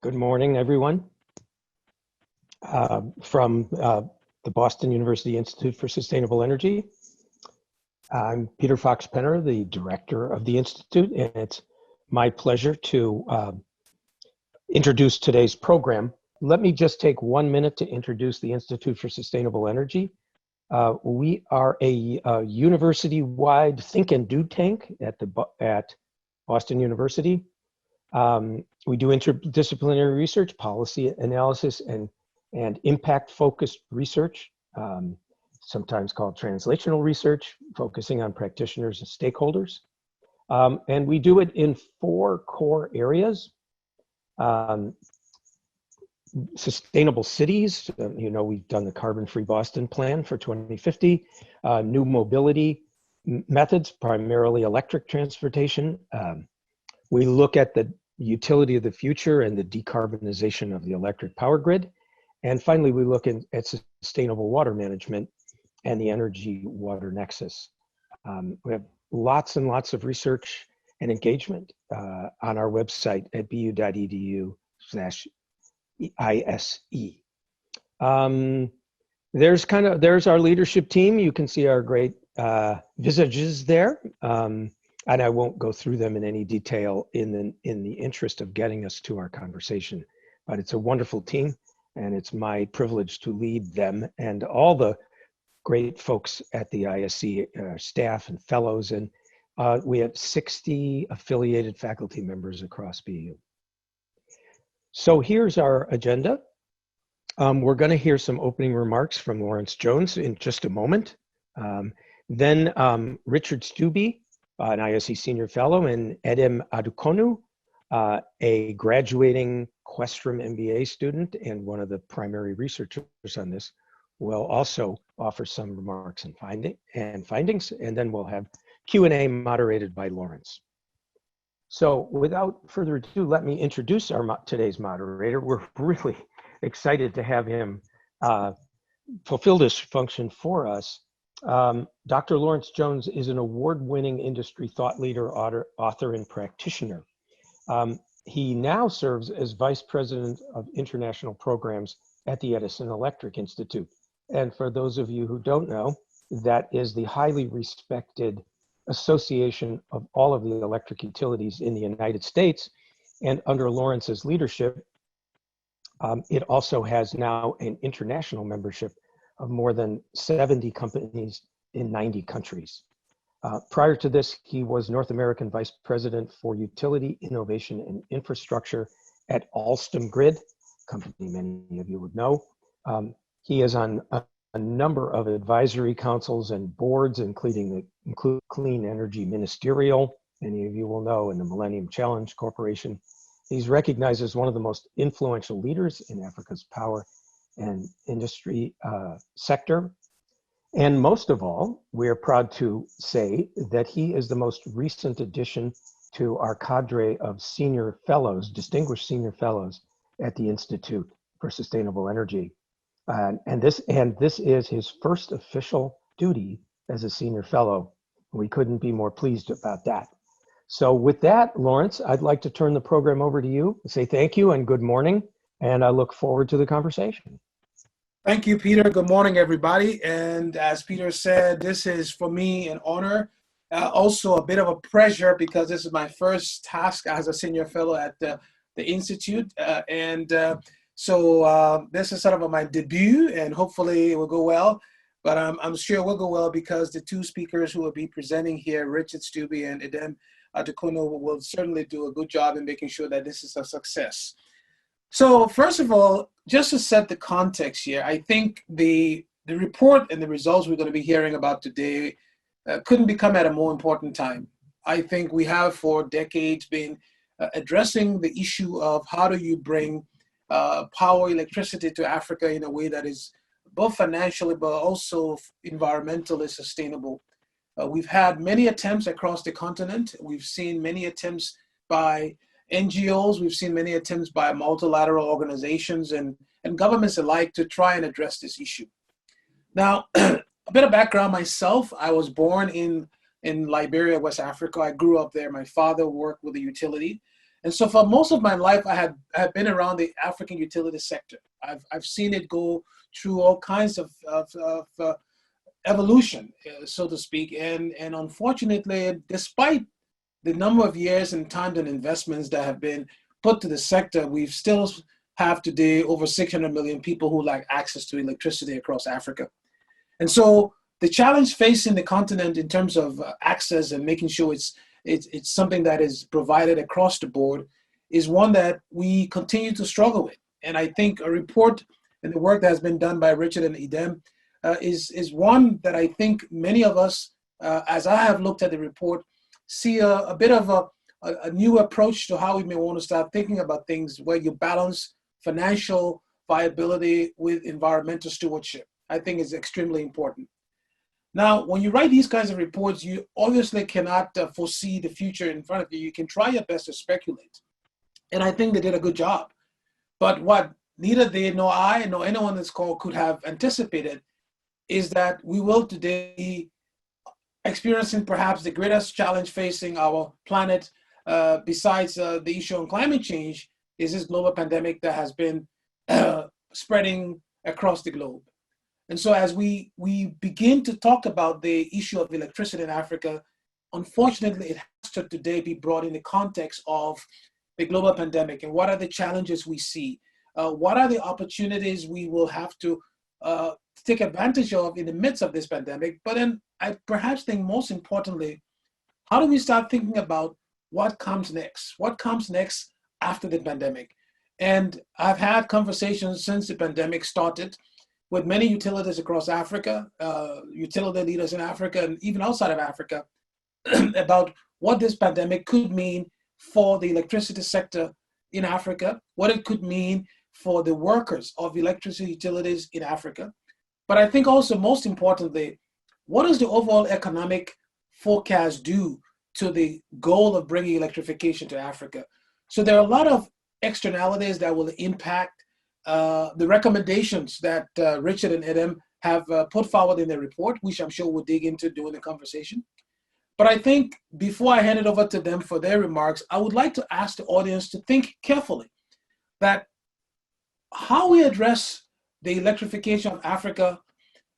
Good morning, everyone. From the Boston University Institute for Sustainable Energy. I'm Peter Fox-Penner, the director of the Institute, and it's my pleasure to introduce today's program. Let me just take 1 minute to introduce the Institute for Sustainable Energy. We are a university-wide think and do tank at Boston University. We do interdisciplinary research, policy analysis, and impact-focused research, sometimes called translational research, focusing on practitioners and stakeholders. And we do it in 4 core areas. Sustainable cities, we've done the carbon-free Boston plan for 2050, new mobility methods, primarily electric transportation. We look at the utility of the future and the decarbonization of the electric power grid. And finally, we look at sustainable water management and the energy water nexus. We have lots and lots of research and engagement on our website at bu.edu/ISE. There's our leadership team. You can see our great visages there. And I won't go through them in any detail in the interest of getting us to our conversation. But it's a wonderful team, and it's my privilege to lead them and all the great folks at the ISE staff and fellows. And we have 60 affiliated faculty members across BU. So here's our agenda. We're going to hear some opening remarks from Lawrence Jones in just a moment. Then Richard Stubbe, an ISE Senior Fellow, and Edem Adukonu, a graduating Questrom MBA student and one of the primary researchers on this, will also offer some remarks and findings, and then we'll have Q&A moderated by Lawrence. So without further ado, let me introduce today's moderator. We're really excited to have him fulfill this function for us. Dr. Lawrence Jones is an award-winning industry thought leader, author, and practitioner. He now serves as Vice President of International Programs at the Edison Electric Institute. And for those of you who don't know, that is the highly respected association of all of the electric utilities in the United States. And under Lawrence's leadership, it also has now an international membership of more than 70 companies in 90 countries. Prior to this, he was North American Vice President for Utility, Innovation, and Infrastructure at Alstom Grid, a company many of you would know. He is on a number of advisory councils and boards, including Clean Energy Ministerial, many of you will know, and the Millennium Challenge Corporation. He's recognized as one of the most influential leaders in Africa's power and industry sector. And most of all, we are proud to say that he is the most recent addition to our cadre of senior fellows, distinguished senior fellows at the Institute for Sustainable Energy. And this is his first official duty as a senior fellow. We couldn't be more pleased about that. So with that, Lawrence, I'd like to turn the program over to you, say thank you and good morning, and I look forward to the conversation. Thank you, Peter. Good morning, everybody. And as Peter said, this is for me an honor, also a bit of a pressure because this is my first task as a senior fellow at the Institute. So this is sort of my debut, and hopefully it will go well. But I'm sure it will go well because the 2 speakers who will be presenting here, Richard Stubbe and Edem Adukonu, will certainly do a good job in making sure that this is a success. So first of all, just to set the context here, I think the report and the results we're going to be hearing about today couldn't become at a more important time. I think we have for decades been addressing the issue of how do you bring power, electricity to Africa in a way that is both financially but also environmentally sustainable. We've had many attempts across the continent. We've seen many attempts by NGOs, we've seen many attempts by multilateral organizations and governments alike to try and address this issue. Now, a bit of background myself, I was born in Liberia, West Africa. I grew up there. My father worked with the utility. And so for most of my life, I have been around the African utility sector. I've seen it go through all kinds of evolution, so to speak. And unfortunately, despite the number of years and time and investments that have been put to the sector, we still have today over 600 million people who lack access to electricity across Africa. And so the challenge facing the continent in terms of access and making sure it's something that is provided across the board is one that we continue to struggle with. And I think a report and the work that has been done by Richard and Edem is one that I think many of us, as I have looked at the report, see a bit of a new approach to how we may want to start thinking about things where you balance financial viability with environmental stewardship. I think is extremely important. Now, when you write these kinds of reports, you obviously cannot foresee the future in front of you. You can try your best to speculate. And I think they did a good job. But what neither they nor I nor anyone on this call could have anticipated is that we will today be experiencing perhaps the greatest challenge facing our planet besides the issue on climate change is this global pandemic that has been spreading across the globe. And so as we begin to talk about the issue of electricity in Africa, unfortunately, it has to today be brought in the context of the global pandemic and what are the challenges we see? What are the opportunities we will have to take advantage of in the midst of this pandemic? But then I perhaps think most importantly, how do we start thinking about what comes next? What comes next after the pandemic? And I've had conversations since the pandemic started with many utilities across Africa, utility leaders in Africa, and even outside of Africa, about what this pandemic could mean for the electricity sector in Africa, what it could mean for the workers of electricity utilities in Africa. But I think also most importantly, what does the overall economic forecast do to the goal of bringing electrification to Africa? So there are a lot of externalities that will impact the recommendations that Richard and Edem have put forward in their report, which I'm sure we'll dig into during the conversation. But I think before I hand it over to them for their remarks, I would like to ask the audience to think carefully that how we address the electrification of Africa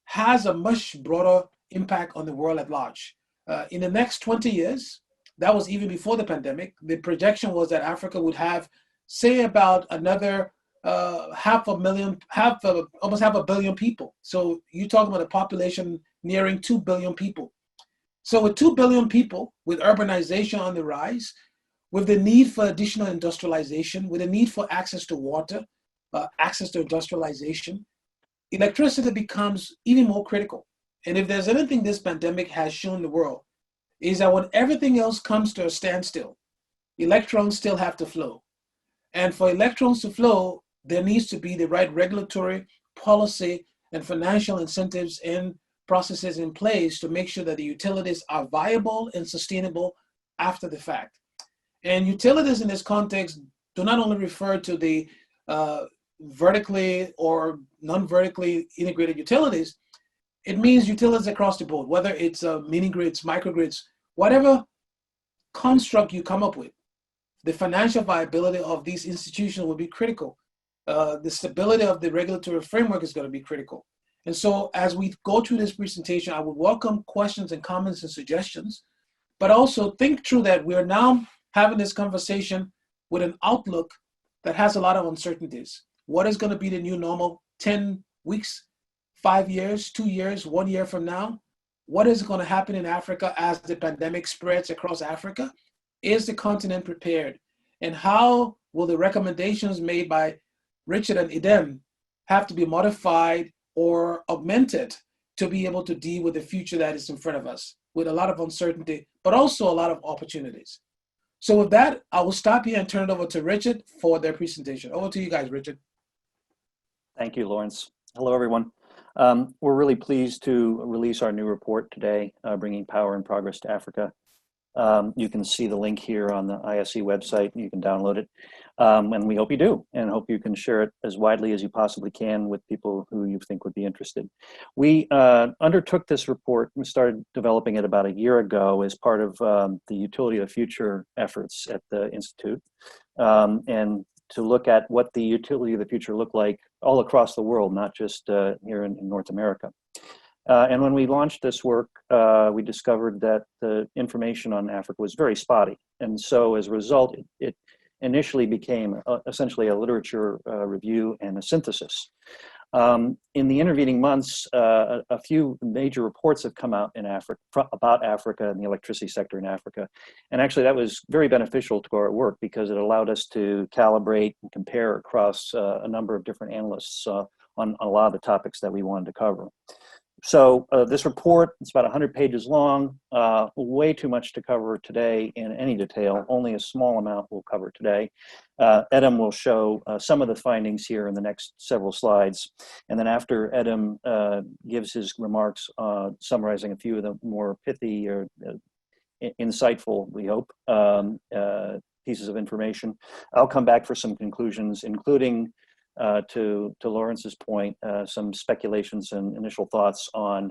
has a much broader impact on the world at large. In the next 20 years, that was even before the pandemic, the projection was that Africa would have, say, about another almost half a billion people. So you're talking about a population nearing 2 billion people. So with 2 billion people, with urbanization on the rise, with the need for additional industrialization, with the need for access to water, access to industrialization, electricity becomes even more critical. And if there's anything this pandemic has shown the world, is that when everything else comes to a standstill, electrons still have to flow. And for electrons to flow, there needs to be the right regulatory, policy, and financial incentives and processes in place to make sure that the utilities are viable and sustainable after the fact. And utilities in this context do not only refer to the vertically or non-vertically integrated utilities, it means utilities across the board, whether it's mini grids, microgrids, whatever construct you come up with. The financial viability of these institutions will be critical. The stability of the regulatory framework is going to be critical. And so as we go through this presentation, I would welcome questions and comments and suggestions, but also think through that we're now having this conversation with an outlook that has a lot of uncertainties. What is going to be the new normal 10 weeks, 5 years, 2 years, 1 year from now? What is going to happen in Africa as the pandemic spreads across Africa? Is the continent prepared? And how will the recommendations made by Richard and Edem have to be modified or augmented to be able to deal with the future that is in front of us with a lot of uncertainty, but also a lot of opportunities? So with that, I will stop here and turn it over to Richard for their presentation. Over to you guys, Richard. Thank you, Lawrence. Hello, everyone. We're really pleased to release our new report today, Bringing Power and Progress to Africa. You can see the link here on the ISE website. You can download it. And we hope you do, and hope you can share it as widely as you possibly can with people who you think would be interested. We undertook this report. We started developing it about a year ago as part of the Utility of the Future efforts at the Institute, and to look at what the utility of the future looked like all across the world, not just here in North America. And when we launched this work, we discovered that the information on Africa was very spotty. And so as a result, it initially became essentially a literature review and a synthesis. In the intervening months, a few major reports have come out in Africa about Africa and the electricity sector in Africa. And actually that was very beneficial to our work because it allowed us to calibrate and compare across a number of different analysts on a lot of the topics that we wanted to cover. So this report, it's about 100 pages long, way too much to cover today in any detail. Only a small amount we'll cover today. Edem will show some of the findings here in the next several slides. And then after Edem gives his remarks summarizing a few of the more pithy or insightful, we hope, pieces of information, I'll come back for some conclusions, including to Lawrence's point, some speculations and initial thoughts on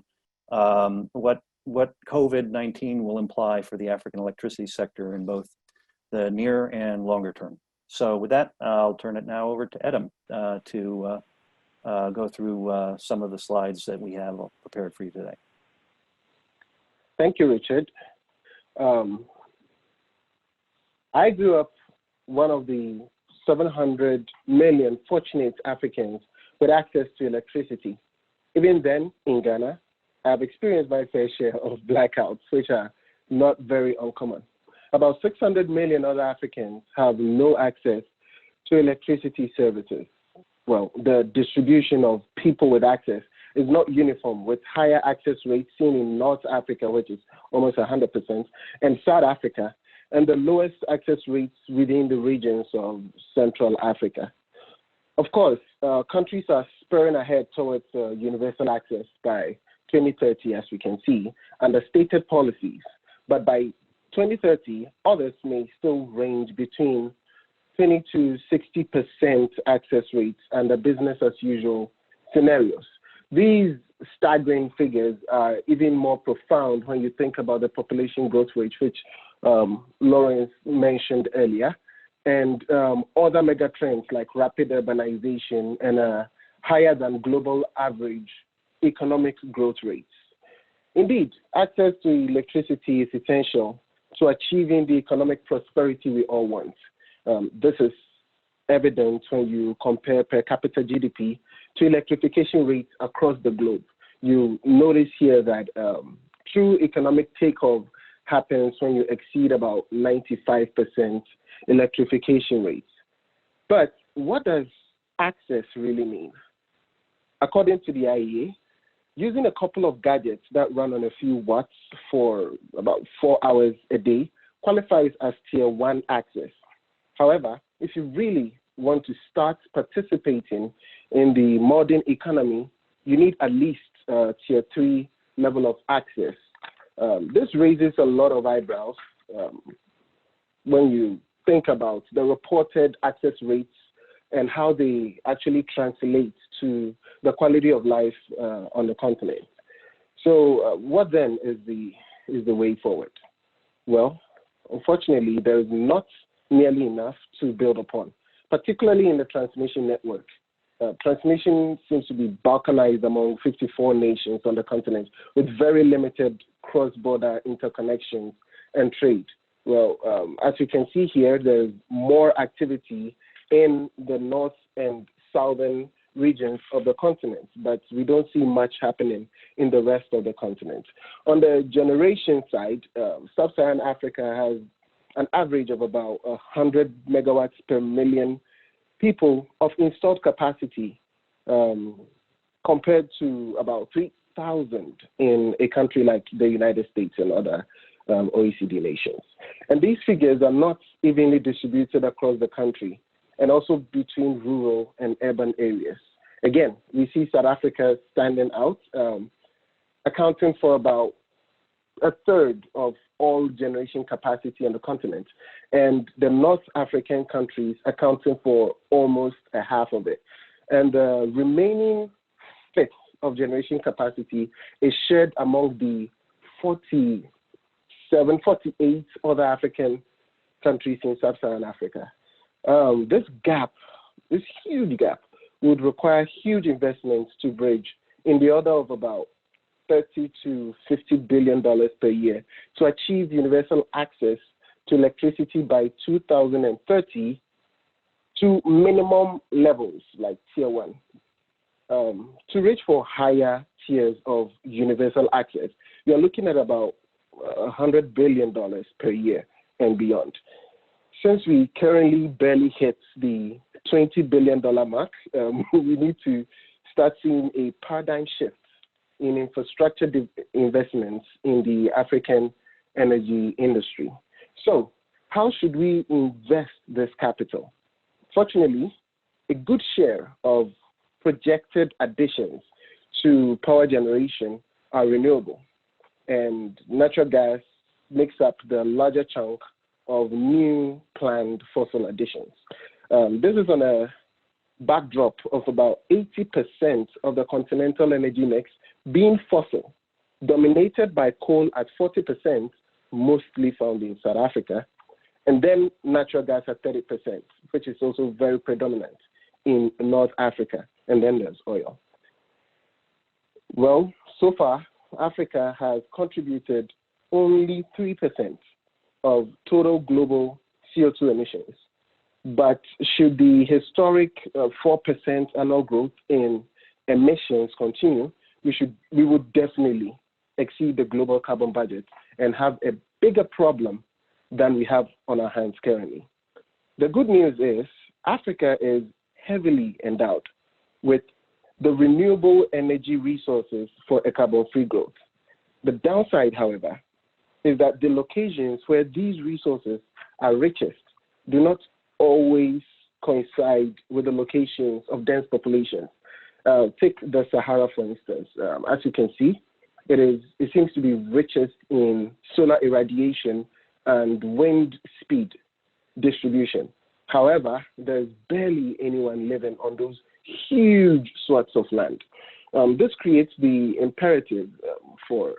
what COVID-19 will imply for the African electricity sector in both the near and longer term. So with that, I'll turn it now over to Edem to go through some of the slides that we have prepared for you today. Thank you, Richard. I grew up one of the 700 million fortunate Africans with access to electricity. Even then, in Ghana, I've experienced my fair share of blackouts, which are not very uncommon. About 600 million other Africans have no access to electricity services. Well, the distribution of people with access is not uniform, with higher access rates seen in North Africa, which is almost 100%, and South Africa, and the lowest access rates within the regions of Central Africa. Of course, countries are spurring ahead towards universal access by 2030, as we can see, under stated policies. But by 2030, others may still range between 20 to 60% access rates under business as usual scenarios. These staggering figures are even more profound when you think about the population growth rate, which Lawrence mentioned earlier, and other mega trends like rapid urbanization and higher than global average economic growth rates. Indeed, access to electricity is essential to achieving the economic prosperity we all want. This is evident when you compare per capita GDP to electrification rates across the globe. You notice here that true economic takeoff happens when you exceed about 95% electrification rates. But what does access really mean? According to the IEA, using a couple of gadgets that run on a few watts for about 4 hours a day qualifies as tier 1 access. However, if you really want to start participating in the modern economy, you need at least tier 3 level of access. This raises a lot of eyebrows when you think about the reported access rates and how they actually translate to the quality of life on the continent. So what then is the way forward? Well, unfortunately, there is not nearly enough to build upon, particularly in the transmission network. Transmission seems to be balkanized among 54 nations on the continent with very limited cross-border interconnections and trade. Well, as you can see here, there's more activity in the north and southern regions of the continent, but we don't see much happening in the rest of the continent. On the generation side, sub-Saharan Africa has an average of about 100 megawatts per million people of installed capacity compared to about 3,000 in a country like the United States and other OECD nations. And these figures are not evenly distributed across the country and also between rural and urban areas. Again, we see South Africa standing out, accounting for about a third of all generation capacity on the continent, and the North African countries accounting for almost a half of it. And the remaining fifth of generation capacity is shared among the 48 other African countries in sub-Saharan Africa. This huge gap, would require huge investments to bridge in the order of about $30 to $50 billion per year to achieve universal access to electricity by 2030 to minimum levels like tier 1. To reach for higher tiers of universal access, we are looking at about $100 billion per year and beyond. Since we currently barely hit the $20 billion mark, we need to start seeing a paradigm shift in infrastructure investments in the African energy industry. So how should we invest this capital? Fortunately, a good share of projected additions to power generation are renewable, and natural gas makes up the larger chunk of new planned fossil additions. This is on a backdrop of about 80% of the continental energy mix being fossil, dominated by coal at 40%, mostly found in South Africa, and then natural gas at 30%, which is also very predominant in North Africa, and then there's oil. Well, so far, Africa has contributed only 3% of total global CO2 emissions. But should the historic 4% annual growth in emissions continue, we would definitely exceed the global carbon budget and have a bigger problem than we have on our hands currently. The good news is Africa is heavily endowed with the renewable energy resources for a carbon-free growth. The downside, however, is that the locations where these resources are richest do not always coincide with the locations of dense populations. Take the Sahara, for instance. As you can see, it seems to be richest in solar irradiation and wind speed distribution. However, there's barely anyone living on those huge swaths of land. This creates the imperative for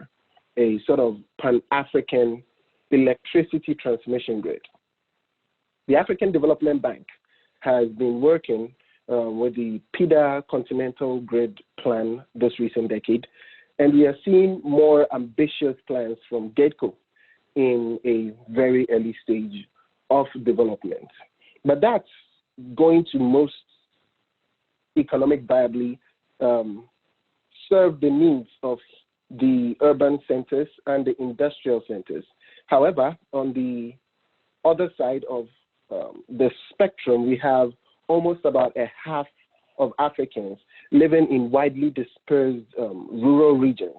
a sort of pan-African electricity transmission grid. The African Development Bank has been working with the PIDA Continental Grid Plan this recent decade, and we are seeing more ambitious plans from GEDCO in a very early stage of development. But that's going to most economic viably serve the needs of the urban centers and the industrial centers. However, on the other side of the spectrum, we have almost about a half of Africans living in widely dispersed rural regions.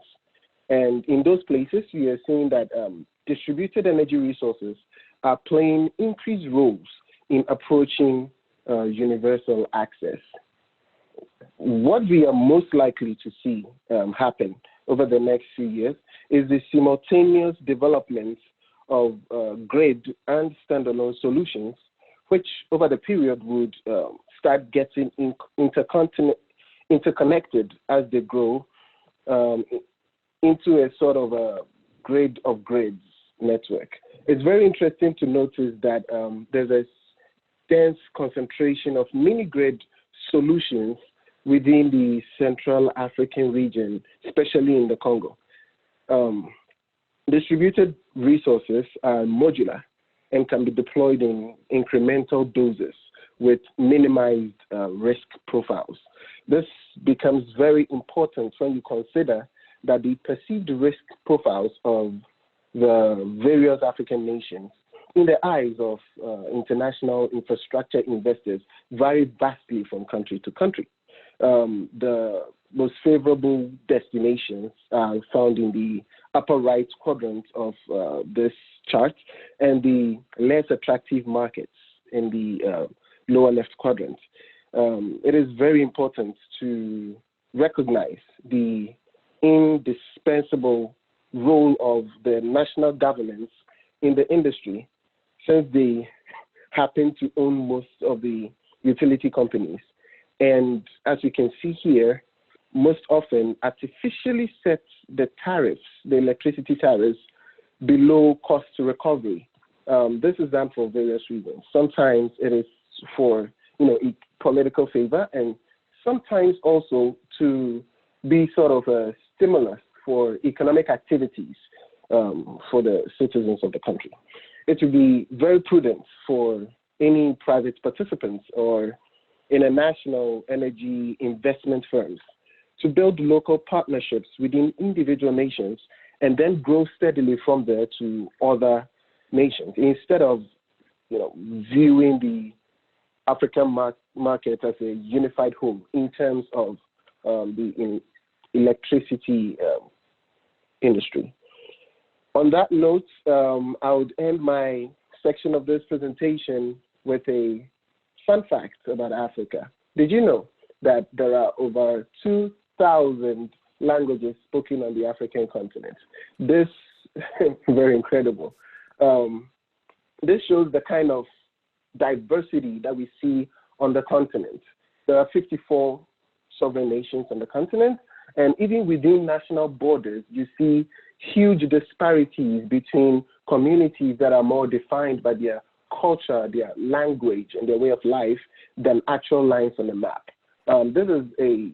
And in those places, we are seeing that distributed energy resources are playing increased roles in approaching universal access. What we are most likely to see happen over the next few years is the simultaneous development of grid and standalone solutions, which over the period would start getting interconnected as they grow into a sort of a grid of grids network. It's very interesting to notice that there's a dense concentration of mini-grid solutions within the Central African region, especially in the Congo. Distributed resources are modular and can be deployed in incremental doses with minimized risk profiles. This becomes very important when you consider that the perceived risk profiles of the various African nations in the eyes of international infrastructure investors vary vastly from country to country. The most favorable destinations are found in the upper right quadrant of this chart, and the less attractive markets in the lower left quadrant. It is very important to recognize the indispensable role of the national governments in the industry, since they happen to own most of the utility companies. And as you can see here, most often artificially sets the tariffs, the electricity tariffs, below cost to recovery. This is done for various reasons. Sometimes it is for political favor, and sometimes also to be sort of a stimulus for economic activities for the citizens of the country. It would be very prudent for any private participants or international energy investment firms to build local partnerships within individual nations and then grow steadily from there to other nations, instead of viewing the African market as a unified whole in terms of the electricity industry. On that note, I would end my section of this presentation with a fun fact about Africa. Did you know that there are over 2,000 languages spoken on the African continent? This is very incredible. This shows the kind of diversity that we see on the continent. There are 54 sovereign nations on the continent, and even within national borders, you see huge disparities between communities that are more defined by their culture, their language, and their way of life than actual lines on the map. This is a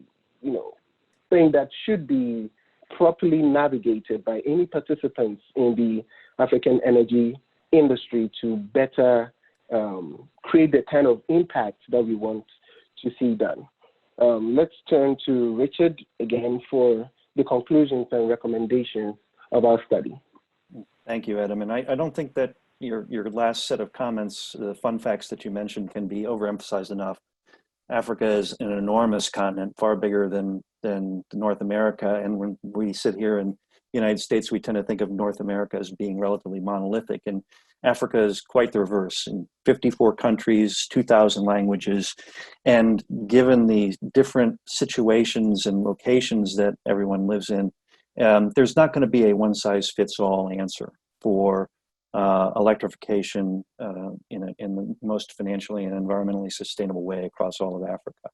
thing that should be properly navigated by any participants in the African energy industry to better create the kind of impact that we want to see done. Let's turn to Richard again for the conclusions and recommendations of our study. Thank you, Adam. And I don't think that your last set of comments, the fun facts that you mentioned, can be overemphasized enough. Africa is an enormous continent, far bigger than North America. And when we sit here in the United States, we tend to think of North America as being relatively monolithic. And Africa is quite the reverse. In 54 countries, 2,000 languages. And given the different situations and locations that everyone lives in, there's not going to be a one-size-fits-all answer for electrification in the most financially and environmentally sustainable way across all of Africa.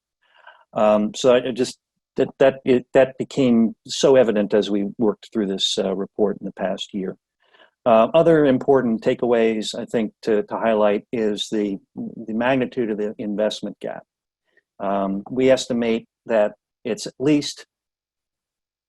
So I just that became so evident as we worked through this report in the past year. Other important takeaways, I think, to highlight is the magnitude of the investment gap. We estimate that it's at least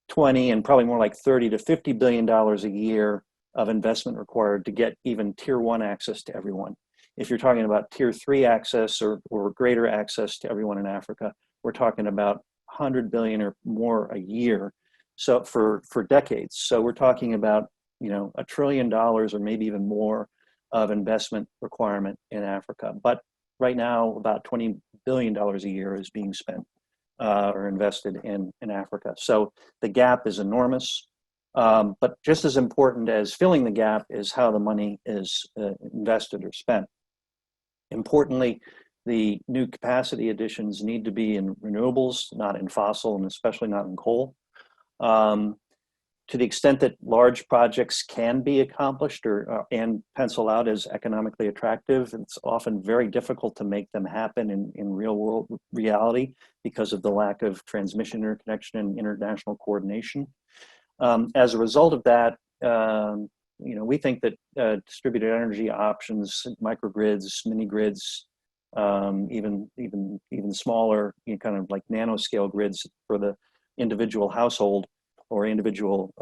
20 and probably more like 30 to $50 billion a year of investment required to get even tier 1 access to everyone. If you're talking about tier 3 access or greater access to everyone in Africa, we're talking about 100 billion or more a year. So for decades. So we're talking about $1 trillion or maybe even more of investment requirement in Africa. But right now, about $20 billion a year is being spent or invested in Africa. So the gap is enormous. But just as important as filling the gap is how the money is invested or spent. Importantly, the new capacity additions need to be in renewables, not in fossil, and especially not in coal. To the extent that large projects can be accomplished and pencil out as economically attractive, it's often very difficult to make them happen in real world reality because of the lack of transmission interconnection and international coordination. As a result of that, we think that distributed energy options, microgrids, mini grids, even smaller, kind of like nanoscale grids for the individual household or individual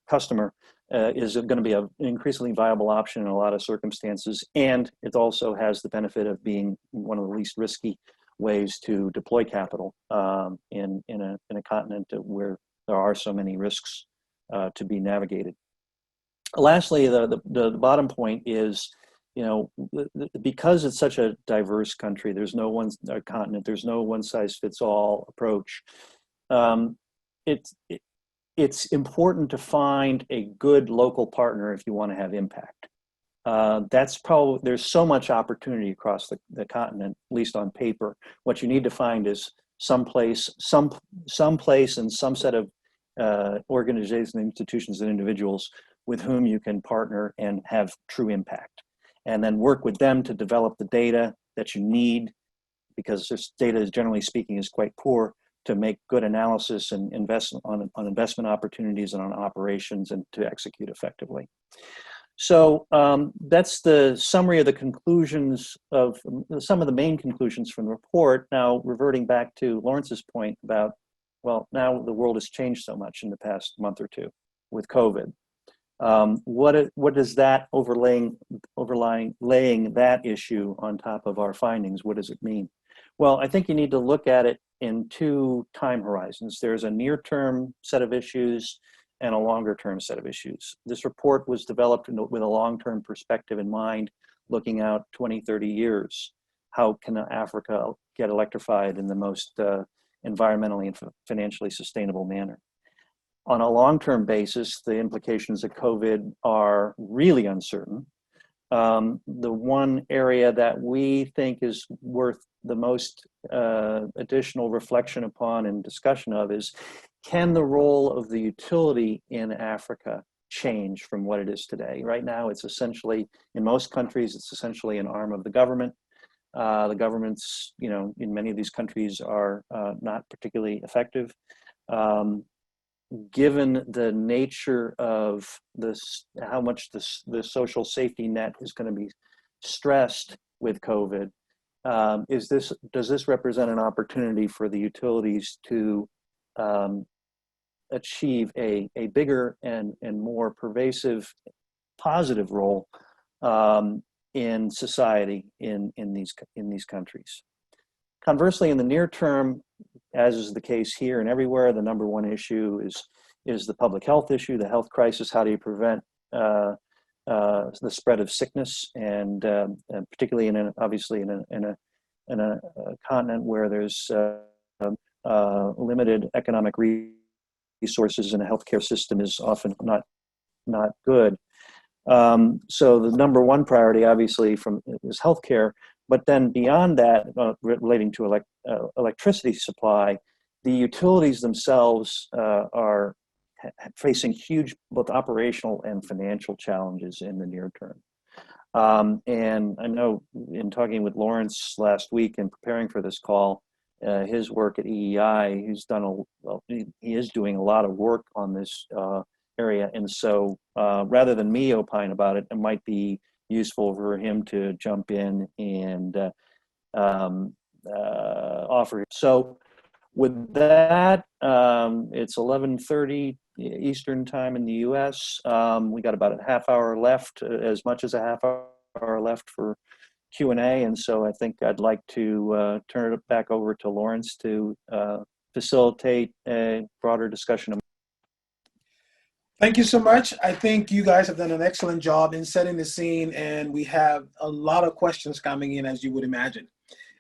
customer is going to be an increasingly viable option in a lot of circumstances. And it also has the benefit of being one of the least risky ways to deploy capital in a continent where there are so many risks to be navigated. Lastly, the bottom point is, because it's such a diverse country, there's no one continent, there's no one-size-fits-all approach. It's important to find a good local partner if you want to have impact. There's so much opportunity across the continent, at least on paper. What you need to find is some place and some set of organizations, institutions, and individuals with whom you can partner and have true impact. And then work with them to develop the data that you need, because this data, generally speaking, is quite poor, to make good analysis and invest on investment opportunities and on operations and to execute effectively. So that's the summary of the conclusions of some of the main conclusions from the report. Now, reverting back to Lawrence's point about, well, now the world has changed so much in the past month or two with COVID. What does that overlaying that issue on top of our findings, what does it mean? Well, I think you need to look at it in two time horizons. There's a near-term set of issues and a longer-term set of issues. This report was developed with a long-term perspective in mind, looking out 20, 30 years. How can Africa get electrified in the most environmentally and financially sustainable manner? On a long-term basis, the implications of COVID are really uncertain. The one area that we think is worth the most additional reflection upon and discussion of is, can the role of the utility in Africa change from what it is today? Right now, it's essentially, in most countries, it's essentially an arm of the government. The governments, in many of these countries are not particularly effective. Given the nature of this, how much the social safety net is going to be stressed with COVID, does this represent an opportunity for the utilities to achieve a bigger and more pervasive positive role in society in these countries? Conversely, in the near term, as is the case here and everywhere, the number one issue is the public health issue, the health crisis. How do you prevent the spread of sickness, and particularly obviously in a continent where there's limited economic resources, and a healthcare system is often not good. So the number one priority, obviously, is healthcare. But then beyond that, relating to electricity supply, the utilities themselves are facing huge both operational and financial challenges in the near term. And I know in talking with Lawrence last week and preparing for this call, his work at EEI, he is doing a lot of work on this area. And so rather than me opine about it, it might be useful for him to jump in and offer. So with that, it's 11:30 Eastern time in the US. We got about a half hour left, as much as a half hour left for Q&A. And so I think I'd like to turn it back over to Lawrence to facilitate a broader discussion. Thank you so much. I think you guys have done an excellent job in setting the scene, and we have a lot of questions coming in, as you would imagine.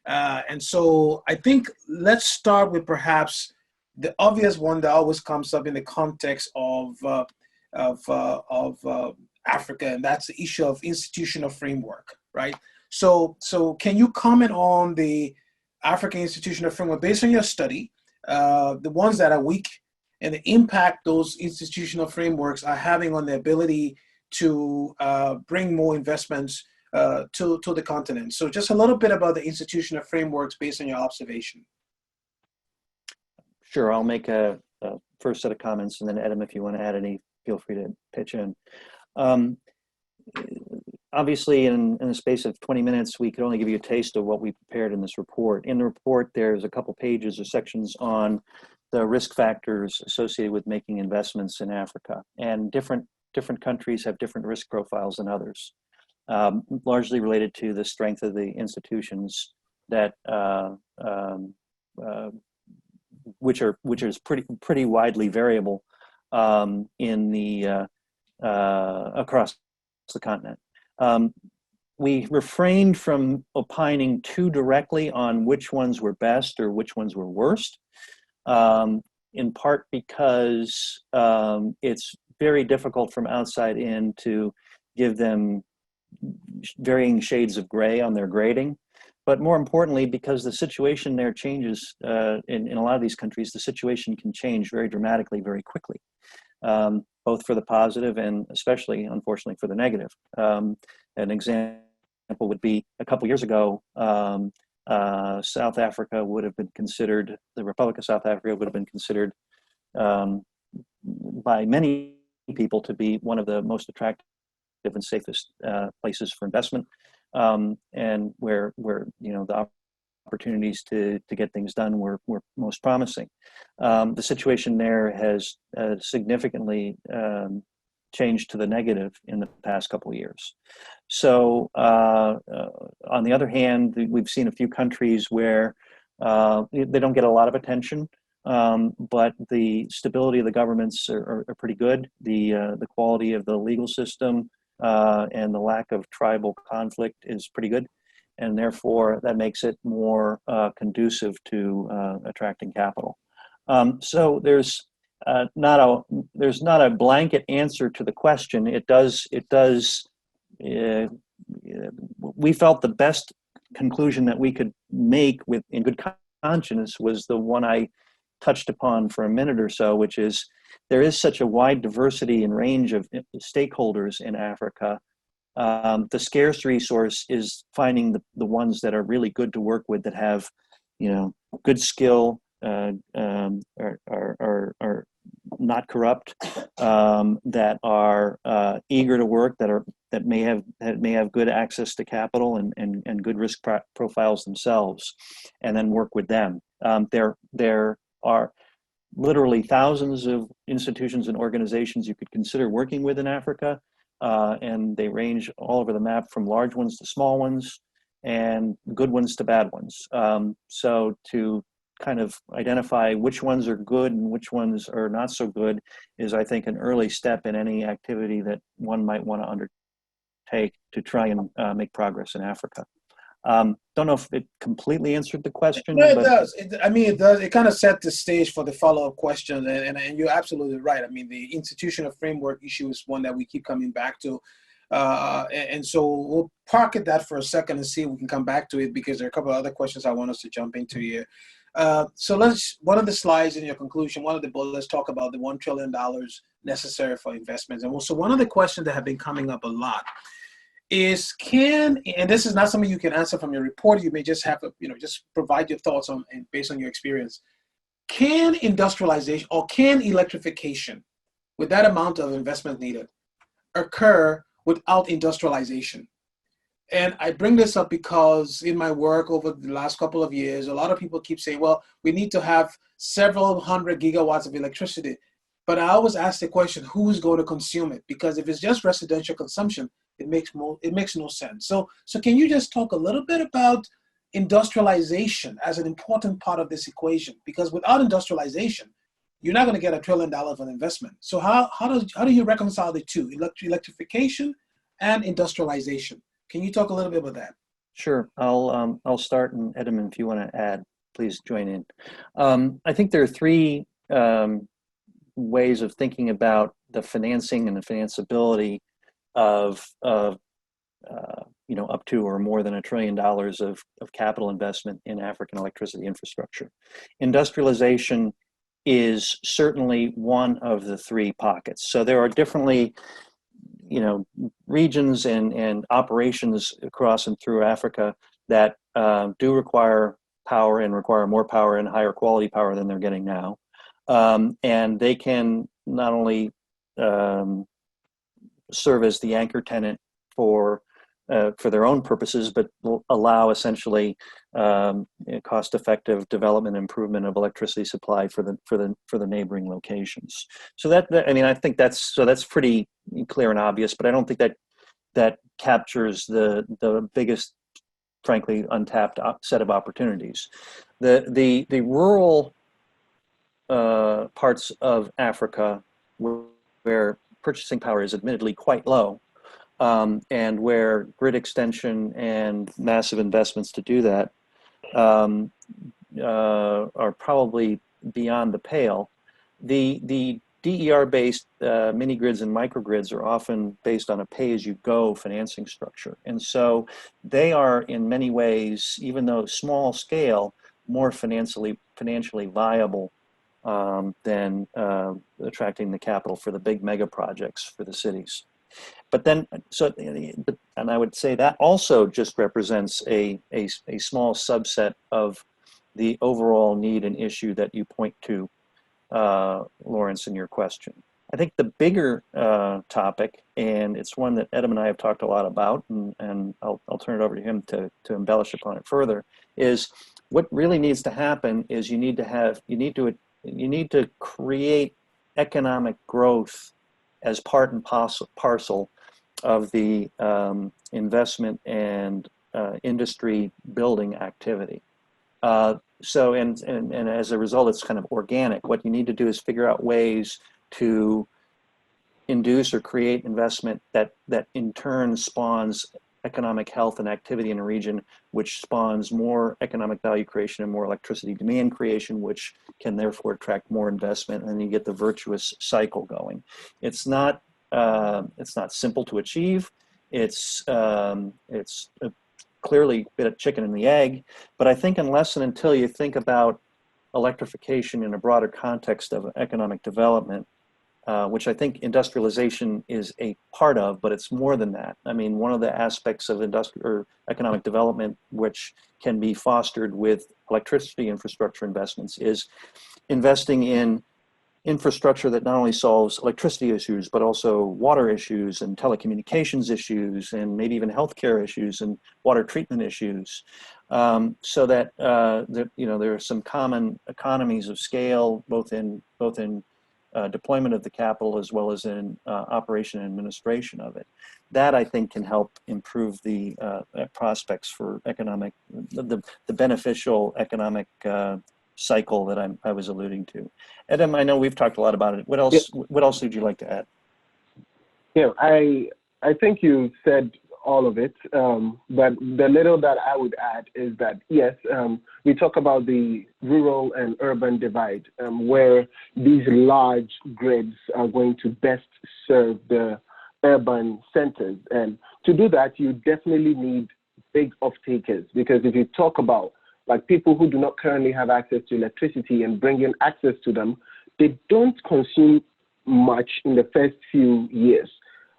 And so I think let's start with perhaps the obvious one that always comes up in the context of Africa, and that's the issue of institutional framework, right? So can you comment on the African institutional framework based on your study, the ones that are weak, and the impact those institutional frameworks are having on the ability to bring more investments to the continent? So just a little bit about the institutional frameworks based on your observation. Sure, I'll make a first set of comments, and then Edem, if you want to add any, feel free to pitch in. Obviously, in the space of 20 minutes, we could only give you a taste of what we prepared in this report. In the report, there's a couple pages or sections on the risk factors associated with making investments in Africa. And different countries have different risk profiles than others, largely related to the strength of the institutions that which is pretty widely variable in the across the continent. We refrained from opining too directly on which ones were best or which ones were worst, in part because it's very difficult from outside in to give them varying shades of gray on their grading. but more importantly, because the situation there changes in a lot of these countries, the situation can change very dramatically, very quickly, both for the positive and especially, unfortunately, for the negative. An example would be a couple years ago, South Africa would have been considered, the Republic of South Africa would have been considered by many people to be one of the most attractive and safest places for investment, and where the opportunities to get things done were most promising. The situation there has significantly changed to the negative in the past couple of years. So on the other hand, we've seen a few countries where they don't get a lot of attention, but the stability of the governments are pretty good. The quality of the legal system and the lack of tribal conflict is pretty good, and therefore that makes it more conducive to attracting capital. So there's not a blanket answer to the question. We felt the best conclusion that we could make in good conscience was the one I touched upon for a minute or so, which is there is such a wide diversity and range of stakeholders in Africa. The scarce resource is finding the ones that are really good to work with, that have, good skill, are not corrupt, that are eager to work, that may have good access to capital and good risk profiles themselves, and then work with them. There are literally thousands of institutions and organizations you could consider working with in Africa, and they range all over the map, from large ones to small ones, and good ones to bad ones. So to kind of identify which ones are good and which ones are not so good is, I think, an early step in any activity that one might want to undertake to try and make progress in Africa. Don't know if it completely answered the question. No, it does. It does. It kind of set the stage for the follow-up question, and you're absolutely right. I mean, the institutional framework issue is one that we keep coming back to. And so we'll park at that for a second and see if we can come back to it, because there are a couple of other questions I want us to jump into here. So one of the slides in your conclusion, one of the bullets talk about the $1 trillion necessary for investments. And so one of the questions that have been coming up a lot is, and this is not something you can answer from your report, you may just have to, just provide your thoughts on, and based on your experience, can industrialization or can electrification, with that amount of investment needed, occur without industrialization? And I bring this up because in my work over the last couple of years, a lot of people keep saying, well, we need to have several hundred gigawatts of electricity. But I always ask the question, who's going to consume it? Because if it's just residential consumption, it makes no sense. So can you just talk a little bit about industrialization as an important part of this equation? Because without industrialization, you're not going to get $1 trillion of investment. So how do you reconcile the two, electrification and industrialization? Can you talk a little bit about that? Sure. I'll start, and Edison, if you want to add, please join in. I think there are three ways of thinking about the financing and the financeability of up to or more than $1 trillion of capital investment in African electricity infrastructure. Industrialization is certainly one of the three pockets. So there are differently, regions and operations across and through Africa that do require power, and require more power and higher quality power than they're getting now. And they can not only serve as the anchor tenant for their own purposes, but will allow essentially cost-effective development and improvement of electricity supply for the neighboring locations. So I think that's pretty clear and obvious, but I don't think that captures the biggest, frankly, untapped set of opportunities. The rural parts of Africa, where purchasing power is admittedly quite low, and where grid extension and massive investments to do that are probably beyond the pale. The DER-based mini grids and microgrids are often based on a pay-as-you-go financing structure. And so they are in many ways, even though small scale, more financially viable than attracting the capital for the big mega projects for the cities. But then, and I would say that also just represents a small subset of the overall need and issue that you point to, Lawrence, in your question. I think the bigger topic, and it's one that Edom and I have talked a lot about, and I'll turn it over to him to embellish upon it further, is what really needs to happen is you need to create economic growth as part and parcel of the investment and industry building activity. So, and as a result, it's kind of organic. What you need to do is figure out ways to induce or create investment that in turn spawns economic health and activity in a region, which spawns more economic value creation and more electricity demand creation, which can therefore attract more investment, and then you get the virtuous cycle going. It's not simple to achieve. It's clearly a bit of chicken and the egg, but I think unless and until you think about electrification in a broader context of economic development, which I think industrialization is a part of, but it's more than that. I mean, one of the aspects of economic development which can be fostered with electricity infrastructure investments is investing in infrastructure that not only solves electricity issues, but also water issues and telecommunications issues, and maybe even healthcare issues and water treatment issues, so that there are some common economies of scale, both in deployment of the capital as well as in operation and administration of it. That I think can help improve the prospects for the beneficial economic cycle that I was alluding to. Edom, I know we've talked a lot about it. What else? Yeah. What else would you like to add? Yeah, I think you said all of it, but the little that I would add is that yes, we talk about the rural and urban divide, where these large grids are going to best serve the urban centers, and to do that, you definitely need big off-takers, because if you talk about like people who do not currently have access to electricity and bringing access to them, they don't consume much in the first few years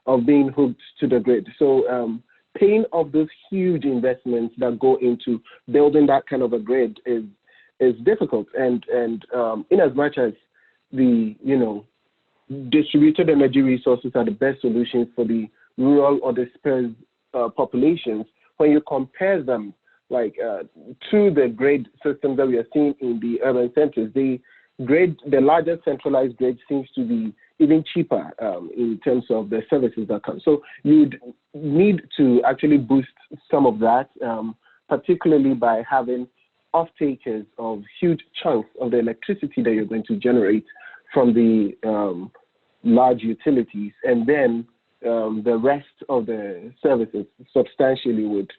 of being hooked to the grid. So paying off those huge investments that go into building that kind of a grid is difficult. And in as much as the distributed energy resources are the best solutions for the rural or dispersed populations, when you compare them to the grid systems that we are seeing in the urban centers, the largest centralized grid seems to be even cheaper in terms of the services that come. So you'd need to actually boost some of that, particularly by having off-takers of huge chunks of the electricity that you're going to generate from the large utilities, and then the rest of the services substantially would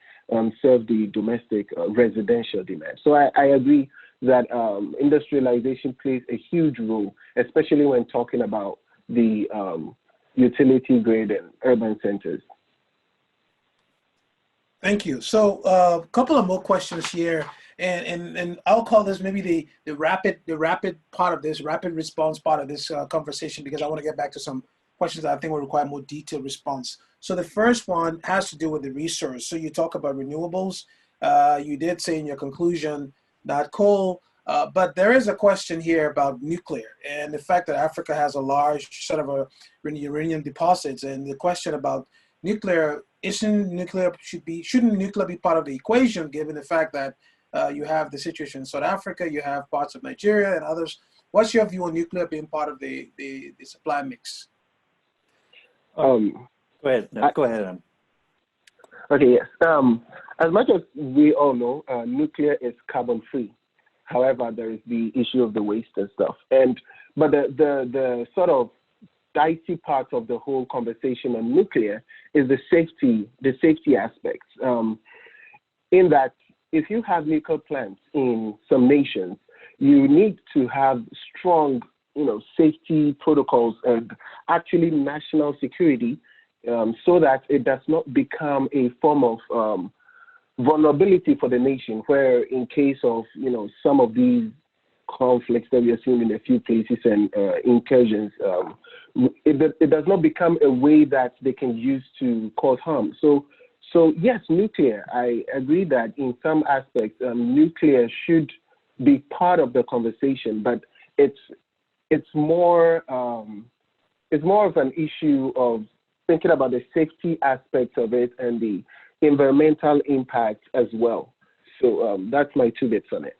serve the domestic residential demand. So I agree that industrialization plays a huge role, especially when talking about the utility grid and urban centers. Thank you. So a couple of more questions here, and I'll call this maybe the rapid part of this, rapid response part of this conversation, because I want to get back to some questions that I think will require more detailed response. So the first one has to do with the resource. So you talk about renewables. You did say in your conclusion not coal, but there is a question here about nuclear and the fact that Africa has a large set of uranium deposits, and the question about nuclear, shouldn't nuclear be part of the equation, given the fact that you have the situation in South Africa, you have parts of Nigeria and others. What's your view on nuclear being part of the supply mix? Go ahead. No, go ahead. Okay, yes. As much as we all know, nuclear is carbon-free. However, there is the issue of the waste and stuff. But the sort of dicey part of the whole conversation on nuclear is the safety aspects. In that, if you have nuclear plants in some nations, you need to have strong safety protocols and actually national security, so that it does not become a form of vulnerability for the nation, where in case of some of these conflicts that we are seeing in a few places and incursions, it does not become a way that they can use to cause harm. So yes, nuclear. I agree that in some aspects, nuclear should be part of the conversation, but it's more of an issue of thinking about the safety aspects of it and the environmental impact as well. So that's my 2 bits on it.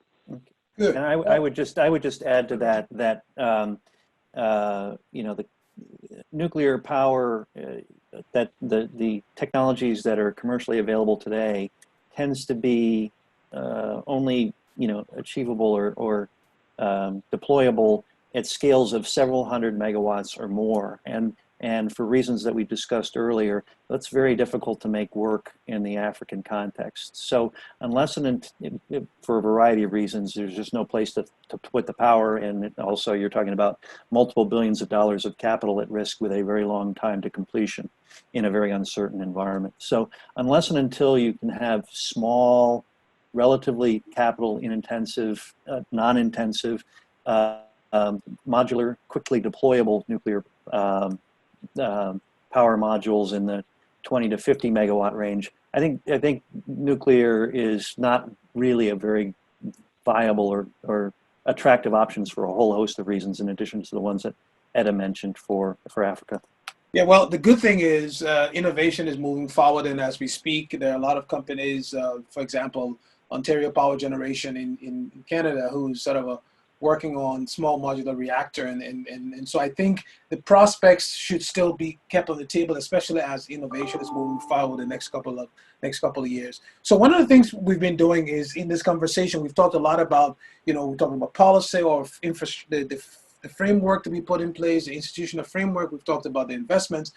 Good. And I would just add to that the nuclear power, that the technologies that are commercially available today tends to be only achievable or deployable at scales of several hundred megawatts or more, and for reasons that we discussed earlier, that's very difficult to make work in the African context. So unless for a variety of reasons, there's just no place to put the power, and also you're talking about multiple billions of dollars of capital at risk with a very long time to completion in a very uncertain environment. So unless and until you can have small, relatively capital intensive, non-intensive, modular, quickly deployable nuclear power modules in the 20 to 50 megawatt range, I think nuclear is not really a very viable or attractive options for a whole host of reasons, in addition to the ones that Etta mentioned for Africa. Yeah, well, the good thing is innovation is moving forward, and as we speak, there are a lot of companies, for example, Ontario Power Generation in Canada, who's sort of working on small modular reactor, and so I think the prospects should still be kept on the table, especially as innovation is moving forward the next couple of years. So one of the things we've been doing is, in this conversation, we've talked a lot about, we're talking about policy or the framework to be put in place, the institutional framework. We've talked about the investments.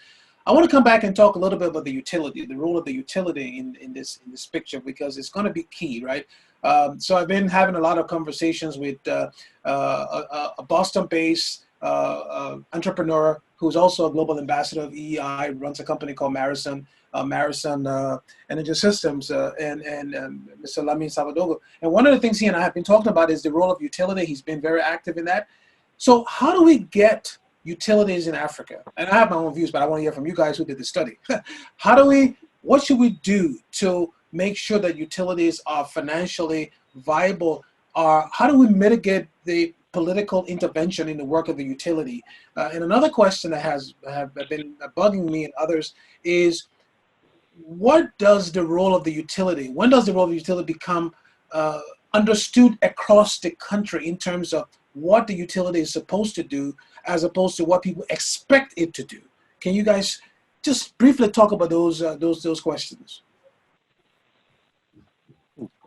I want to come back and talk a little bit about the utility, the role of the utility in this picture, because it's going to be key, right? So I've been having a lot of conversations with a Boston-based entrepreneur who's also a global ambassador of EEI, runs a company called Marathon Energy Systems, and Mr. Lamin Salvadogo. And one of the things he and I have been talking about is the role of utility. He's been very active in that. So how do we get utilities in Africa? And I have my own views, but I want to hear from you guys who did the study. What should we do to make sure that utilities are financially viable? How do we mitigate the political intervention in the work of the utility? And another question that have been bugging me and others is, what does the role of the utility, when does the role of the utility become understood across the country in terms of what the utility is supposed to do as opposed to what people expect it to do? Can you guys just briefly talk about those questions?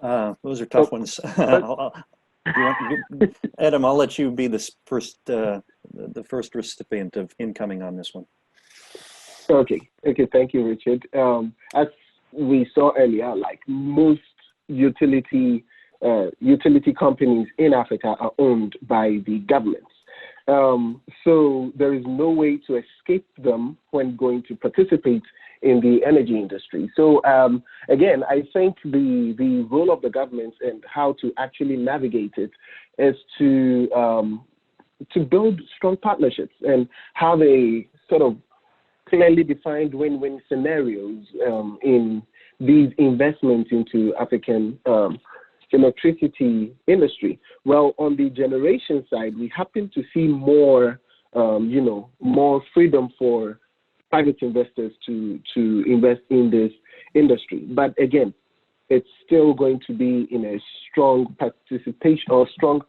Those are tough ones. Adam, I'll let you be the first recipient of incoming on this one. Okay, thank you, Richard. As we saw earlier, like most utility companies in Africa are owned by the governments. So there is no way to escape them when going to participate in the energy industry. So again, I think the role of the government and how to actually navigate it is to build strong partnerships and have a sort of clearly defined win-win scenarios in these investments into African electricity industry. Well, on the generation side, we happen to see more, more freedom for private investors to invest in this industry. But again, it's still going to be in a strong participation or strong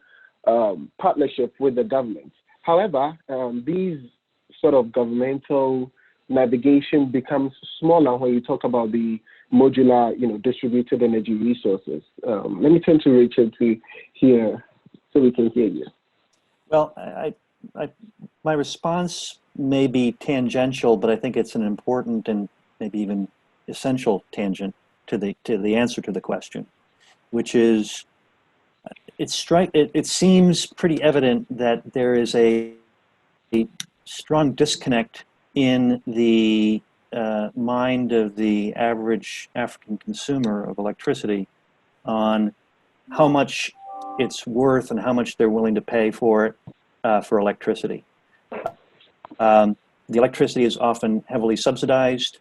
partnership with the government. However, these sort of governmental navigation becomes smaller when you talk about the modular, distributed energy resources. Let me turn to Richard to hear, so we can hear you. Well, my response may be tangential, but I think it's an important and maybe even essential tangent to the answer to the question, which is it seems pretty evident that there is a strong disconnect in the mind of the average African consumer of electricity on how much it's worth and how much they're willing to pay for it for electricity. The electricity is often heavily subsidized,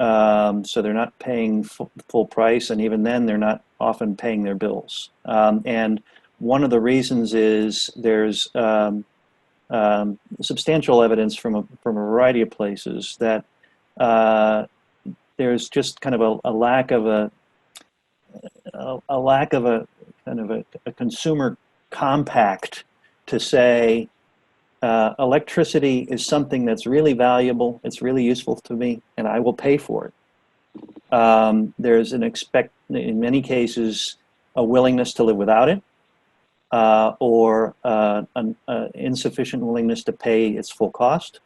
so they're not paying full price, and even then they're not often paying their bills. And one of the reasons is there's substantial evidence from a variety of places that there's just kind of a lack of a consumer compact to say electricity is something that's really valuable, it's really useful to me, and I will pay for it. There's in many cases, a willingness to live without it, or an insufficient willingness to pay its full cost.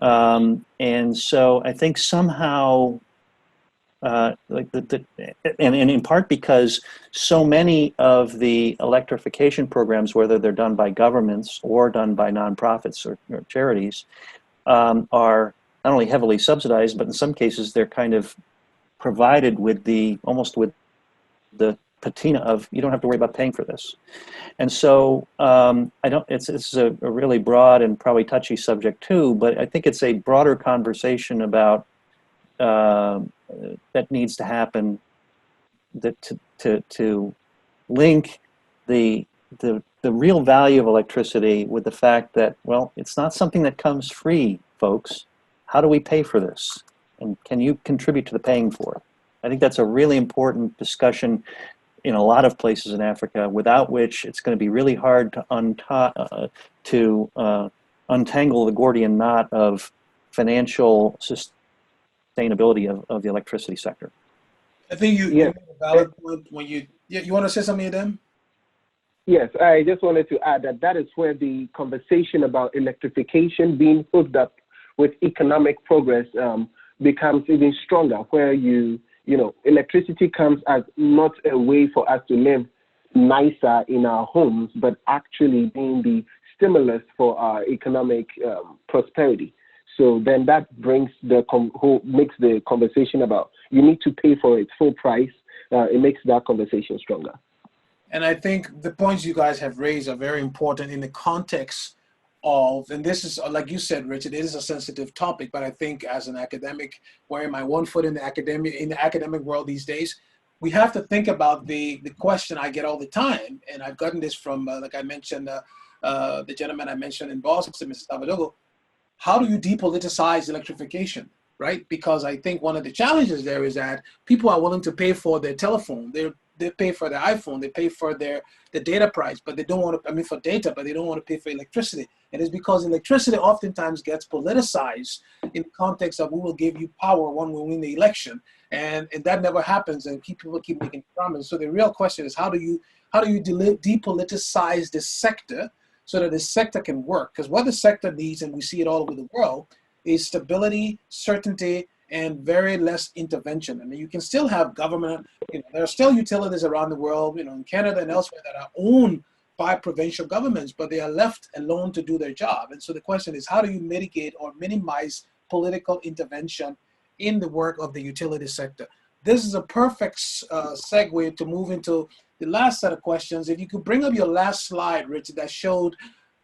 And so I think somehow, and in part because so many of the electrification programs, whether they're done by governments or done by nonprofits or charities, are not only heavily subsidized, but in some cases they're kind of provided with almost with the patina of, you don't have to worry about paying for this. And so it's a really broad and probably touchy subject too, but I think it's a broader conversation about that needs to happen, that to link the real value of electricity with the fact that, well, it's not something that comes free, folks. How do we pay for this? And can you contribute to the paying for it? I think that's a really important discussion in a lot of places in Africa, without which it's going to be really hard to untangle the Gordian knot of financial sustainability of the electricity sector. I think you made a valid point when you want to say something, Edem? Yes, I just wanted to add that is where the conversation about electrification being hooked up with economic progress becomes even stronger, where electricity comes as not a way for us to live nicer in our homes, but actually being the stimulus for our economic prosperity. So then that brings makes the conversation about you need to pay for its full price. It makes that conversation stronger. And I think the points you guys have raised are very important in the context of, and this is, like you said, Richard, it is a sensitive topic, but I think as an academic, wearing my one foot in the academic world these days, we have to think about the question I get all the time, and I've gotten this from, like I mentioned, the gentleman I mentioned in Boston, Mr. Savadogo, how do you depoliticize electrification, right? Because I think one of the challenges there is that people are willing to pay for their telephone, they pay for their iPhone, they pay for the data price, but they don't want to, for data, but they don't want to pay for electricity. And it's because electricity oftentimes gets politicized in the context of we will give you power when we win the election. And that never happens, and people keep making promises. So the real question is, how do you depoliticize this sector so that the sector can work? Because what the sector needs, and we see it all over the world, is stability, certainty, and very less intervention. I mean, you can still have government, there are still utilities around the world, in Canada and elsewhere, that are owned by provincial governments, but they are left alone to do their job. And so the question is, how do you mitigate or minimize political intervention in the work of the utility sector? This is a perfect segue to move into the last set of questions. If you could bring up your last slide, Richard, that showed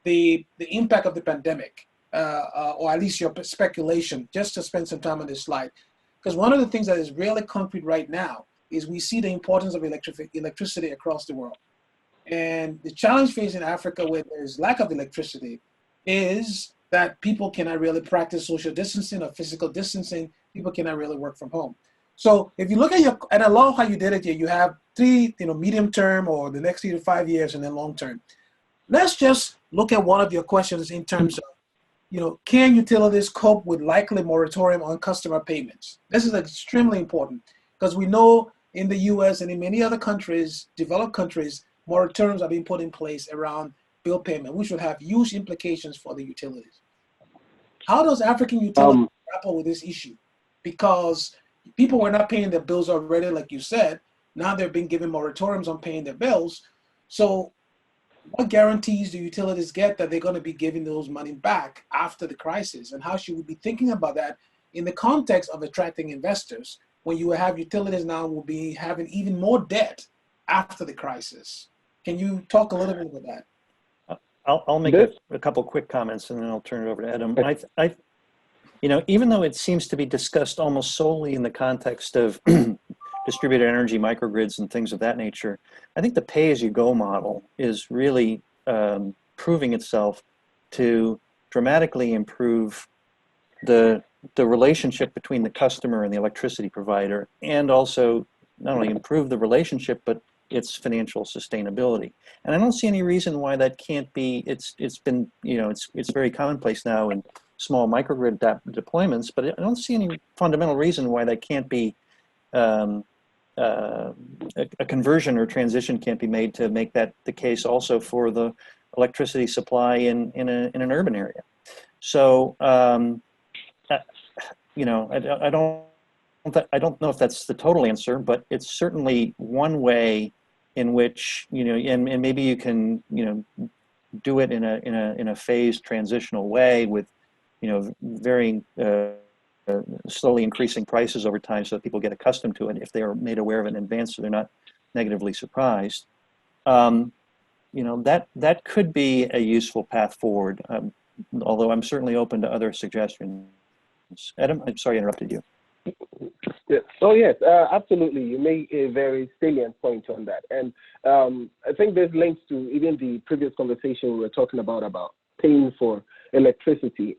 the impact of the pandemic. Or at least your speculation, just to spend some time on this slide. Because one of the things that is really concrete right now is we see the importance of electricity across the world. And the challenge facing Africa where there's lack of electricity is that people cannot really practice social distancing or physical distancing. People cannot really work from home. So if you look at and I love how you did it here, you have three, medium term or the next 3 to 5 years and then long term. Let's just look at one of your questions in terms of, can utilities cope with likely moratorium on customer payments? This is extremely important because we know in the US and in many other countries, developed countries, moratoriums are being put in place around bill payment, which will have huge implications for the utilities. How does African utilities grapple with this issue? Because people were not paying their bills already, like you said. Now they're being given moratoriums on paying their bills. So what guarantees do utilities get that they're going to be giving those money back after the crisis? And how should we be thinking about that in the context of attracting investors when you have utilities now will be having even more debt after the crisis? Can you talk a little bit about that? I'll make a couple quick comments and then I'll turn it over to Adam. Even though it seems to be discussed almost solely in the context of distributed energy microgrids and things of that nature, I think the pay-as-you-go model is really proving itself to dramatically improve the relationship between the customer and the electricity provider, and also not only improve the relationship, but its financial sustainability. And I don't see any reason why that can't be. It's been, it's very commonplace now in small microgrid deployments, but I don't see any fundamental reason why that can't be a conversion or transition can't be made to make that the case also for the electricity supply in an urban area. So I don't know if that's the total answer, but it's certainly one way in which and maybe you can do it in a phased transitional way with varying slowly increasing prices over time so that people get accustomed to it if they are made aware of it in advance so they're not negatively surprised. That could be a useful path forward, although I'm certainly open to other suggestions. Adam, I'm sorry I interrupted you. Yes. Oh, yes, absolutely. You made a very salient point on that. And I think this links to even the previous conversation we were talking about paying for electricity.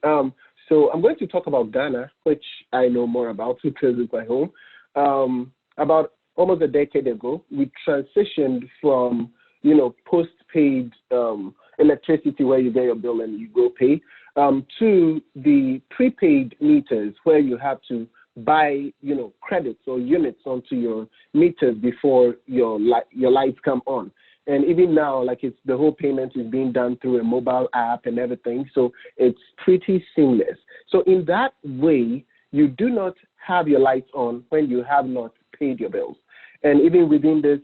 So I'm going to talk about Ghana, which I know more about because it's my home. About almost a decade ago, we transitioned from, post-paid electricity where you get your bill and you go pay, to the prepaid meters where you have to buy, credits or units onto your meters before your lights come on. And even now, the whole payment is being done through a mobile app and everything. So it's pretty seamless. So in that way, you do not have your lights on when you have not paid your bills. And even within this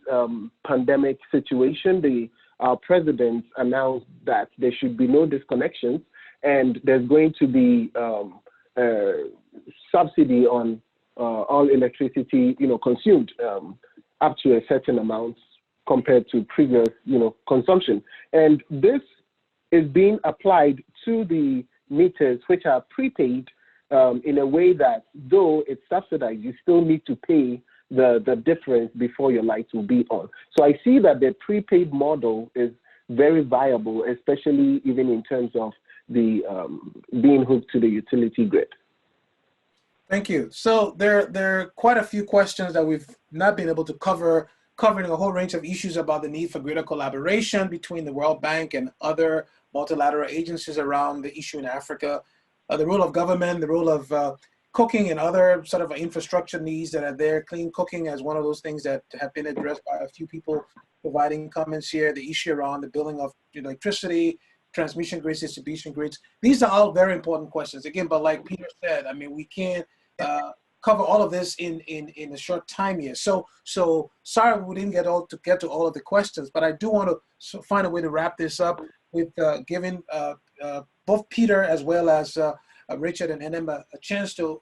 pandemic situation, our president announced that there should be no disconnections, and there's going to be subsidy on all electricity, consumed up to a certain amount compared to previous, consumption. And this is being applied to the meters which are prepaid in a way that though it's subsidized, you still need to pay the difference before your lights will be on. So I see that the prepaid model is very viable, especially even in terms of the being hooked to the utility grid. Thank you. So there are quite a few questions that we've not been able to cover, covering a whole range of issues about the need for greater collaboration between the World Bank and other multilateral agencies around the issue in Africa, the role of government, the role of cooking and other sort of infrastructure needs that are there, clean cooking as one of those things that have been addressed by a few people providing comments here, the issue around the building of electricity, transmission grids, distribution grids. These are all very important questions. Again, but like Peter said, I mean, we can't cover all of this in a short time here. So sorry we didn't get to all of the questions, but I do want to find a way to wrap this up with giving both Peter as well as Richard and Enem a chance to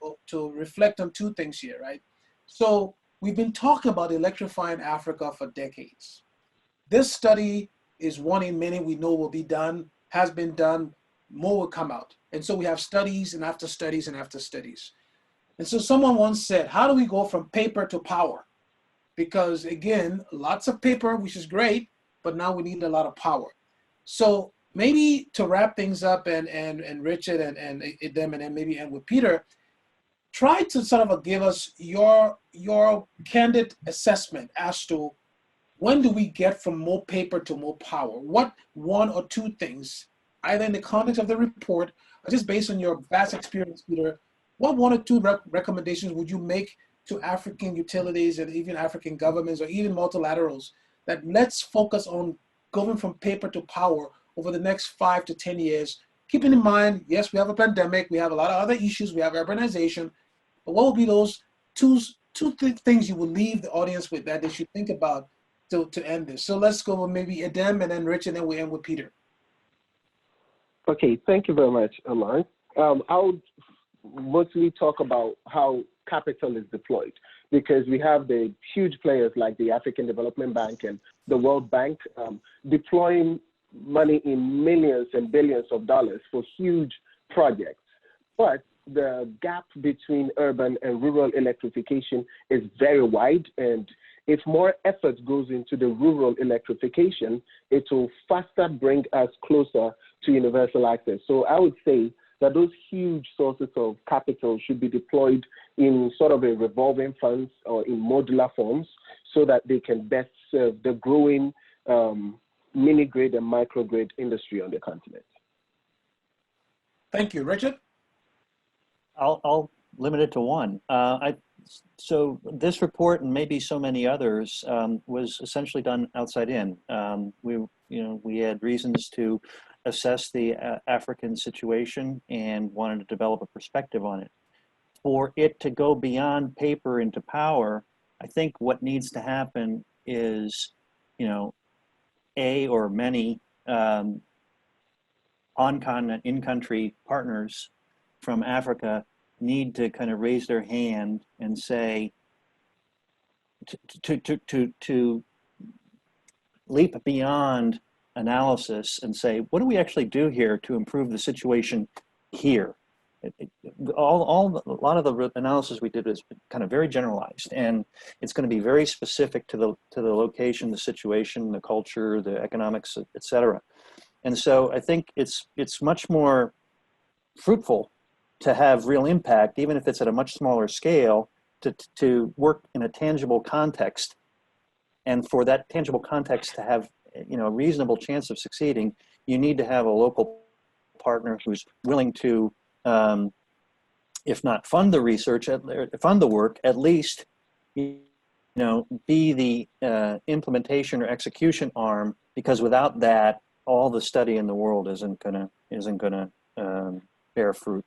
reflect on two things here, right? So we've been talking about electrifying Africa for decades. This study is one in many we know will be done, has been done, more will come out. And so we have studies and after studies and after studies. And so someone once said, how do we go from paper to power? Because again, lots of paper, which is great, but now we need a lot of power. So maybe to wrap things up and Richard and them and then maybe end with Peter, try to sort of give us your candid assessment as to when do we get from more paper to more power? What one or two things, either in the context of the report or just based on your vast experience, Peter, what one or two recommendations would you make to African utilities and even African governments or even multilaterals that let's focus on going from paper to power over the next 5 to 10 years, keeping in mind, yes, we have a pandemic, we have a lot of other issues, we have urbanization, but what would be those two things you would leave the audience with that they should think about to end this. So let's go with maybe Edem and then Rich, and then we end with Peter. Okay, thank you very much, Lawrence. I would mostly talk about how capital is deployed, because we have the huge players like the African Development Bank and the World Bank deploying money in millions and billions of dollars for huge projects. But the gap between urban and rural electrification is very wide, and if more effort goes into the rural electrification, it will faster bring us closer to universal access. So I would say that those huge sources of capital should be deployed in sort of a revolving funds or in modular forms so that they can best serve the growing mini-grid and microgrid industry on the continent. Thank you. Richard? I'll limit it to one. So this report and maybe so many others was essentially done outside in. We had reasons to assess the African situation and wanted to develop a perspective on it. For it to go beyond paper into power, I think what needs to happen is, or many on-continent, in-country partners from Africa need to kind of raise their hand and say, to leap beyond analysis and say, what do we actually do here to improve the situation here? A lot of the analysis we did is kind of very generalized, and it's going to be very specific to the location, the situation, the culture, the economics, et cetera. And so I think it's much more fruitful to have real impact, even if it's at a much smaller scale, to work in a tangible context. And for that tangible context to have a reasonable chance of succeeding, you need to have a local partner who's willing to, if not fund the research, fund the work, at least be the implementation or execution arm, because without that, all the study in the world isn't gonna bear fruit.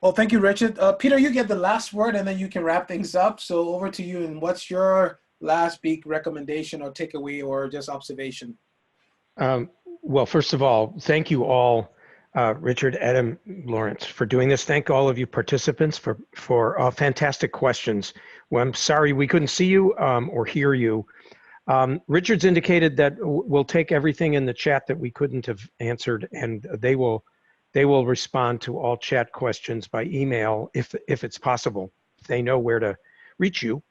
Well, thank you, Richard. Peter, you get the last word, and then you can wrap things up. So over to you. And what's your last big recommendation or takeaway or just observation? Well, first of all, thank you all, Richard, Adam, Lawrence, for doing this. Thank all of you participants for fantastic questions. Well, I'm sorry we couldn't see you or hear you. Richard's indicated that we'll take everything in the chat that we couldn't have answered, and they will respond to all chat questions by email if it's possible, if they know where to reach you.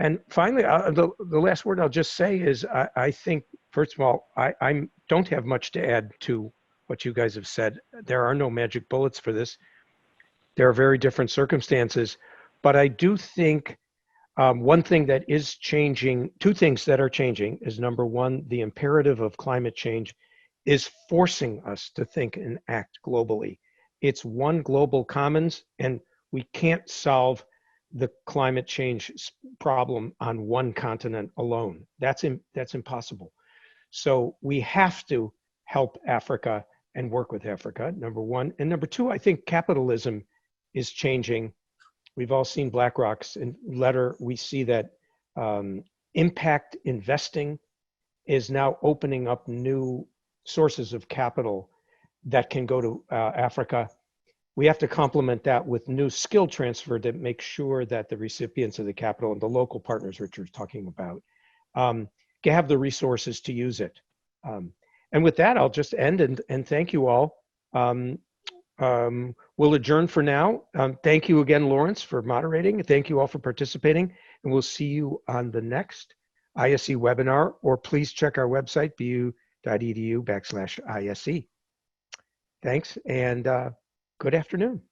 And finally, the last word I'll just say is I think, first of all, I don't have much to add to what you guys have said. There are no magic bullets for this. There are very different circumstances, but I do think one thing that is changing, two things that are changing is, number one, the imperative of climate change is forcing us to think and act globally. It's one global commons, and we can't solve the climate change problem on one continent alone. That's impossible. So we have to help Africa and work with Africa, number one. And number two, I think capitalism is changing. We've all seen BlackRock's letter. We see that impact investing is now opening up new sources of capital that can go to Africa. We have to complement that with new skill transfer to make sure that the recipients of the capital and the local partners Richard's talking about have the resources to use it. And with that, I'll just end and thank you all. We'll adjourn for now. Thank you again, Lawrence, for moderating. Thank you all for participating, and we'll see you on the next ISE webinar, or please check our website, bu.edu/ISE. Thanks, and good afternoon.